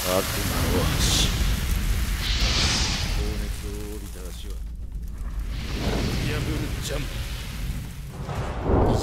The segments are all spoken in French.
悪魔の足情熱を帯びた足は破るジャンプ。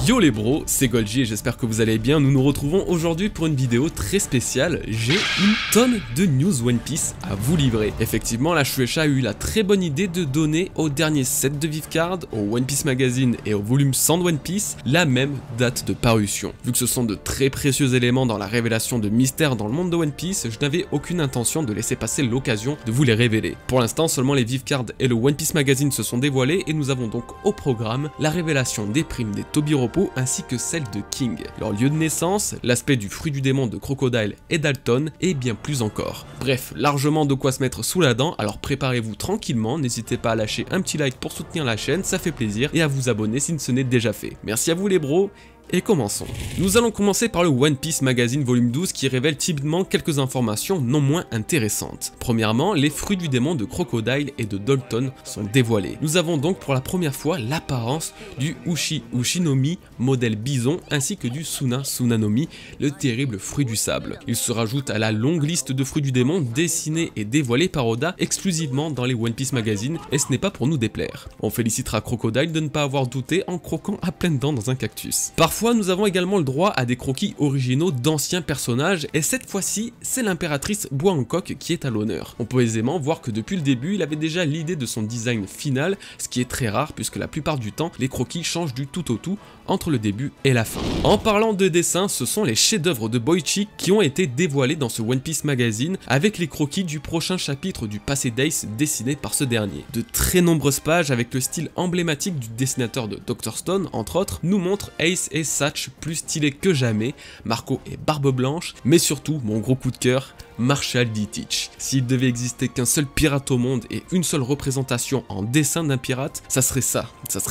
Yo les bros, c'est Golgi et j'espère que vous allez bien. Nous nous retrouvons aujourd'hui pour une vidéo très spéciale. J'ai une tonne de news One Piece à vous livrer. Effectivement, la Shueisha a eu la très bonne idée de donner au dernier set de Vivecard, au One Piece Magazine et au volume 100 de One Piece la même date de parution. Vu que ce sont de très précieux éléments dans la révélation de mystères dans le monde de One Piece, je n'avais aucune intention de laisser passer l'occasion de vous les révéler. Pour l'instant, seulement les Vivecard et le One Piece Magazine se sont dévoilés et nous avons donc au programme la révélation des primes des Tobiropo ainsi que celle de King, leur lieu de naissance, l'aspect du fruit du démon de Crocodile et Dalton et bien plus encore. Bref, largement de quoi se mettre sous la dent, alors préparez-vous tranquillement, n'hésitez pas à lâcher un petit like pour soutenir la chaîne, ça fait plaisir, et à vous abonner si ce n'est déjà fait. Merci à vous les bros. Et commençons. Nous allons commencer par le One Piece Magazine volume 12 qui révèle timidement quelques informations non moins intéressantes. Premièrement, les fruits du démon de Crocodile et de Dalton sont dévoilés. Nous avons donc pour la première fois l'apparence du Ushi Ushinomi modèle bison ainsi que du Suna Sunanomi, le terrible fruit du sable. Il se rajoute à la longue liste de fruits du démon dessinés et dévoilés par Oda exclusivement dans les One Piece Magazine et ce n'est pas pour nous déplaire. On félicitera Crocodile de ne pas avoir douté en croquant à pleines dents dans un cactus. Parfois, nous avons également le droit à des croquis originaux d'anciens personnages et cette fois-ci, c'est l'impératrice Bois Hancock qui est à l'honneur. On peut aisément voir que depuis le début, il avait déjà l'idée de son design final, ce qui est très rare puisque la plupart du temps, les croquis changent du tout au tout entre le début et la fin. En parlant de dessin, ce sont les chefs-d'œuvre de Boichi qui ont été dévoilés dans ce One Piece Magazine avec les croquis du prochain chapitre du passé d'Ace dessiné par ce dernier. De très nombreuses pages avec le style emblématique du dessinateur de Dr. Stone, entre autres, nous montrent Ace et Satch plus stylés que jamais, Marco et Barbe Blanche, mais surtout, mon gros coup de cœur, Marshall D. Teach. S'il devait exister qu'un seul pirate au monde et une seule représentation en dessin d'un pirate, ça serait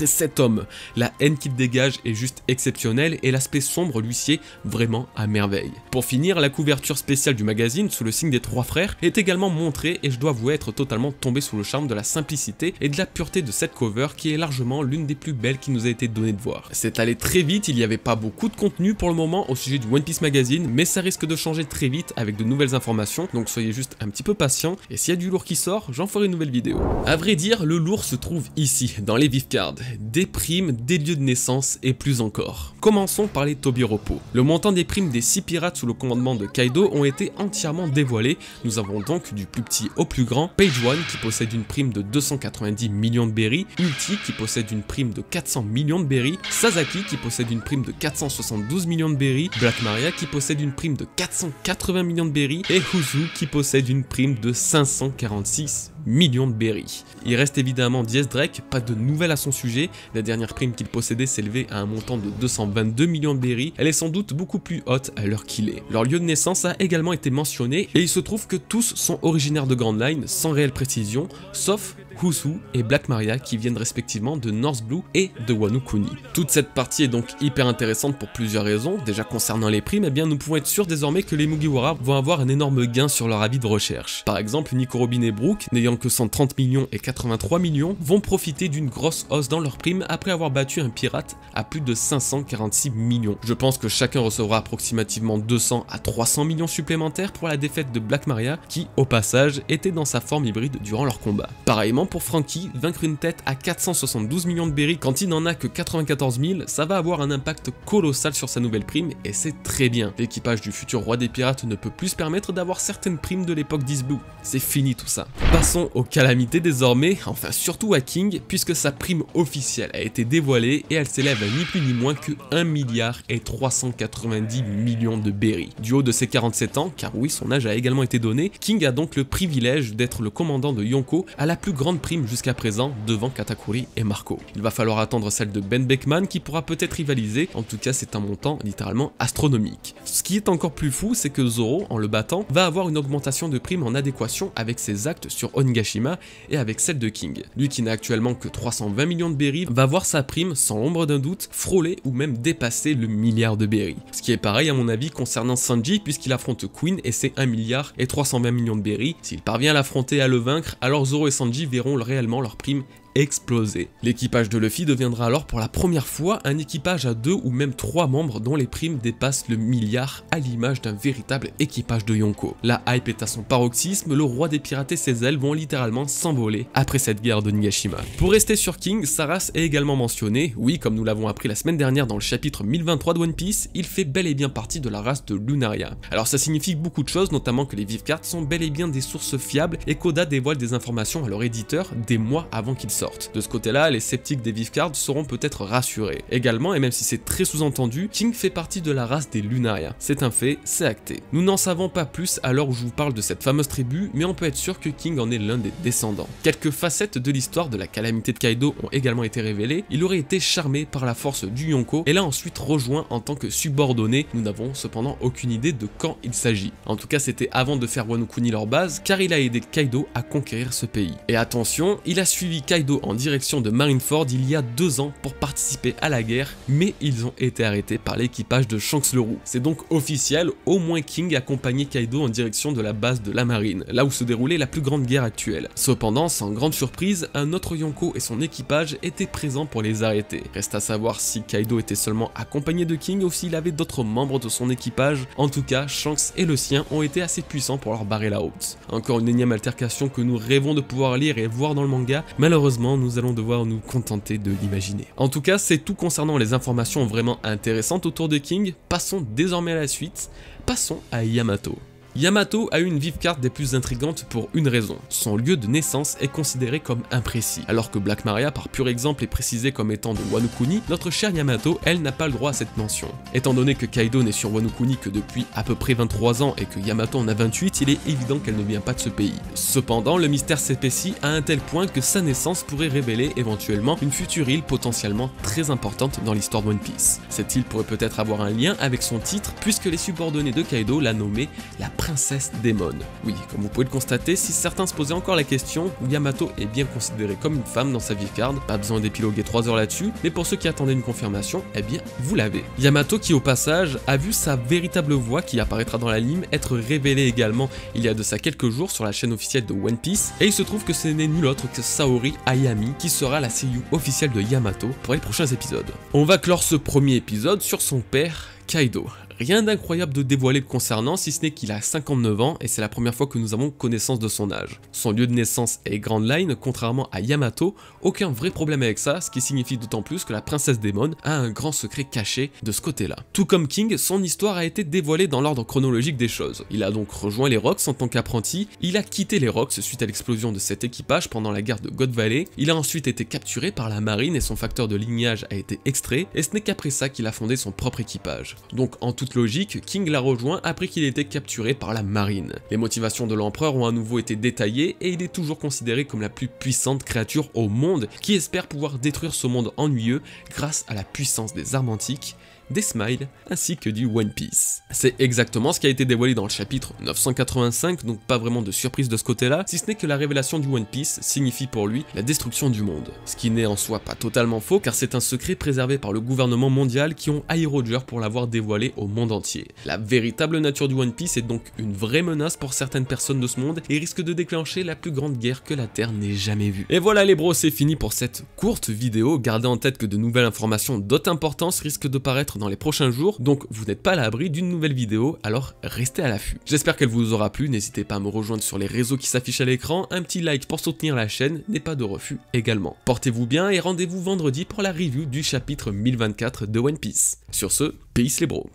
cet homme. La haine qu'il dégage est juste exceptionnelle et l'aspect sombre lui sied vraiment à merveille. Pour finir, la couverture spéciale du magazine sous le signe des trois frères est également montrée et je dois avouer être totalement tombé sous le charme de la simplicité et de la pureté de cette cover qui est largement l'une des plus belles qui nous a été donnée de voir. C'est allé très vite, il n'y avait pas beaucoup de contenu pour le moment au sujet du One Piece Magazine, mais ça risque de changer très vite avec de nouvelles informations, donc soyez juste un petit peu patient, et s'il y a du lourd qui sort, j'en ferai une nouvelle vidéo. A vrai dire, le lourd se trouve ici, dans les Vivecard, des primes, des lieux de naissance et plus encore. Commençons par les Tobiropo. Le montant des primes des 6 pirates sous le commandement de Kaido ont été entièrement dévoilés, nous avons donc du plus petit au plus grand, Page One qui possède une prime de 290 millions de berries, Ulti qui possède une prime de 400 millions de berries, Sasaki qui possède une prime de 472 millions de berries, Black Maria qui possède une prime de 480 millions de berries et Uzu qui possède une prime de 546 millions de berries. Il reste évidemment Diez Drake, pas de nouvelles à son sujet, la dernière prime qu'il possédait s'élevait à un montant de 222 millions de berries, elle est sans doute beaucoup plus haute à l'heure qu'il est. Leur lieu de naissance a également été mentionné et il se trouve que tous sont originaires de Grand Line sans réelle précision, sauf Uzu et Black Maria qui viennent respectivement de North Blue et de Wano Kuni. Toute cette partie est donc hyper intéressante pour plusieurs raisons. Déjà concernant les primes, eh bien nous pouvons être sûrs désormais que les Mugiwara vont avoir un énorme gain sur leur avis de recherche. Par exemple, Nico Robin et Brook, n'ayant que 130 millions et 83 millions, vont profiter d'une grosse hausse dans leurs primes après avoir battu un pirate à plus de 546 millions. Je pense que chacun recevra approximativement 200 à 300 millions supplémentaires pour la défaite de Black Maria qui, au passage, était dans sa forme hybride durant leur combat. Pareillement pour Franky, vaincre une tête à 472 millions de berries quand il n'en a que 94 000, ça va avoir un impact colossal sur sa nouvelle prime et c'est très bien. L'équipage du futur roi des pirates ne peut plus se permettre d'avoir certaines primes de l'époque d'East Blue. C'est fini tout ça. Passons aux calamités désormais, enfin surtout à King, puisque sa prime officielle a été dévoilée et elle s'élève à ni plus ni moins que 1 milliard et 390 millions de berries. Du haut de ses 47 ans, car oui son âge a également été donné, King a donc le privilège d'être le commandant de Yonko à la plus grande prime jusqu'à présent devant Katakuri et Marco. Il va falloir attendre celle de Ben Beckman qui pourra peut-être rivaliser, en tout cas c'est un montant littéralement astronomique. Ce qui est encore plus fou, c'est que Zoro, en le battant, va avoir une augmentation de prime en adéquation avec ses actes sur Onigashima et avec celle de King. Lui qui n'a actuellement que 320 millions de berries, va voir sa prime, sans l'ombre d'un doute, frôler ou même dépasser le milliard de berries. Ce qui est pareil à mon avis concernant Sanji puisqu'il affronte Queen et c'est 1 milliard et 320 millions de berries. S'il parvient à l'affronter et à le vaincre, alors Zoro et Sanji verront réellement leur prime exploser. L'équipage de Luffy deviendra alors pour la première fois un équipage à 2 ou même 3 membres dont les primes dépassent le milliard à l'image d'un véritable équipage de Yonko. La hype est à son paroxysme, le roi des pirates et ses ailes vont littéralement s'envoler après cette guerre de Nigashima. Pour rester sur King, sa race est également mentionnée, oui comme nous l'avons appris la semaine dernière dans le chapitre 1023 de One Piece, il fait bel et bien partie de la race de Lunaria. Alors ça signifie beaucoup de choses, notamment que les Vivcards sont bel et bien des sources fiables et qu'Oda dévoile des informations à leur éditeur des mois avant qu'ils sortent. De ce côté-là, les sceptiques des Vivcards seront peut-être rassurés. Également, et même si c'est très sous-entendu, King fait partie de la race des Lunaria. C'est un fait, c'est acté. Nous n'en savons pas plus à l'heure où je vous parle de cette fameuse tribu, mais on peut être sûr que King en est l'un des descendants. Quelques facettes de l'histoire de la calamité de Kaido ont également été révélées. Il aurait été charmé par la force du Yonko et l'a ensuite rejoint en tant que subordonné. Nous n'avons cependant aucune idée de quand il s'agit. En tout cas, c'était avant de faire Wano Kuni leur base, car il a aidé Kaido à conquérir ce pays. Et attention, il a suivi Kaido en direction de Marineford il y a 2 ans pour participer à la guerre, mais ils ont été arrêtés par l'équipage de Shanks le Roux. C'est donc officiel, au moins King accompagnait Kaido en direction de la base de la marine, là où se déroulait la plus grande guerre actuelle. Cependant, sans grande surprise, un autre Yonko et son équipage étaient présents pour les arrêter. Reste à savoir si Kaido était seulement accompagné de King ou s'il avait d'autres membres de son équipage. En tout cas, Shanks et le sien ont été assez puissants pour leur barrer la route. Encore une énième altercation que nous rêvons de pouvoir lire et voir dans le manga, malheureusement nous allons devoir nous contenter de l'imaginer. En tout cas, c'est tout concernant les informations vraiment intéressantes autour de King. Passons désormais à la suite, passons à Yamato. Yamato a eu une Vivcard des plus intrigantes pour une raison, son lieu de naissance est considéré comme imprécis. Alors que Black Maria par pur exemple est précisé comme étant de Wano Kuni, notre chère Yamato, elle n'a pas le droit à cette mention. Étant donné que Kaido n'est sur Wano Kuni que depuis à peu près 23 ans et que Yamato en a 28, il est évident qu'elle ne vient pas de ce pays. Cependant, le mystère s'épaissit à un tel point que sa naissance pourrait révéler éventuellement une future île potentiellement très importante dans l'histoire de One Piece. Cette île pourrait peut-être avoir un lien avec son titre puisque les subordonnés de Kaido l'a nommée la Princesse Démon. Oui, comme vous pouvez le constater, si certains se posaient encore la question, Yamato est bien considérée comme une femme dans sa Vivcard, pas besoin d'épiloguer 3 heures là-dessus, mais pour ceux qui attendaient une confirmation, eh bien, vous l'avez. Yamato qui au passage a vu sa véritable voix qui apparaîtra dans l'anime être révélée également il y a de ça quelques jours sur la chaîne officielle de One Piece, et il se trouve que ce n'est nul autre que Saori Hayami qui sera la seiyuu officielle de Yamato pour les prochains épisodes. On va clore ce premier épisode sur son père, Kaido. Rien d'incroyable de dévoiler le concernant, si ce n'est qu'il a 59 ans et c'est la première fois que nous avons connaissance de son âge. Son lieu de naissance est Grand Line, contrairement à Yamato, aucun vrai problème avec ça, ce qui signifie d'autant plus que la princesse Démon a un grand secret caché de ce côté-là. Tout comme King, son histoire a été dévoilée dans l'ordre chronologique des choses. Il a donc rejoint les Rocks en tant qu'apprenti, il a quitté les Rocks suite à l'explosion de cet équipage pendant la guerre de God Valley, il a ensuite été capturé par la marine et son facteur de lignage a été extrait, et ce n'est qu'après ça qu'il a fondé son propre équipage. Donc en toute logique, King l'a rejoint après qu'il ait été capturé par la marine. Les motivations de l'empereur ont à nouveau été détaillées et il est toujours considéré comme la plus puissante créature au monde qui espère pouvoir détruire ce monde ennuyeux grâce à la puissance des armes antiques, des smiles ainsi que du One Piece. C'est exactement ce qui a été dévoilé dans le chapitre 985, donc pas vraiment de surprise de ce côté-là, si ce n'est que la révélation du One Piece signifie pour lui la destruction du monde. Ce qui n'est en soi pas totalement faux car c'est un secret préservé par le gouvernement mondial qui ont haï Roger pour l'avoir dévoilé au monde entier. La véritable nature du One Piece est donc une vraie menace pour certaines personnes de ce monde et risque de déclencher la plus grande guerre que la Terre n'ait jamais vue. Et voilà les bros, c'est fini pour cette courte vidéo. Gardez en tête que de nouvelles informations d'autre importance risquent de paraître dans les prochains jours, donc vous n'êtes pas à l'abri d'une nouvelle vidéo, alors restez à l'affût. J'espère qu'elle vous aura plu, n'hésitez pas à me rejoindre sur les réseaux qui s'affichent à l'écran, un petit like pour soutenir la chaîne n'est pas de refus également. Portez-vous bien et rendez-vous vendredi pour la review du chapitre 1024 de One Piece. Sur ce, peace les bros.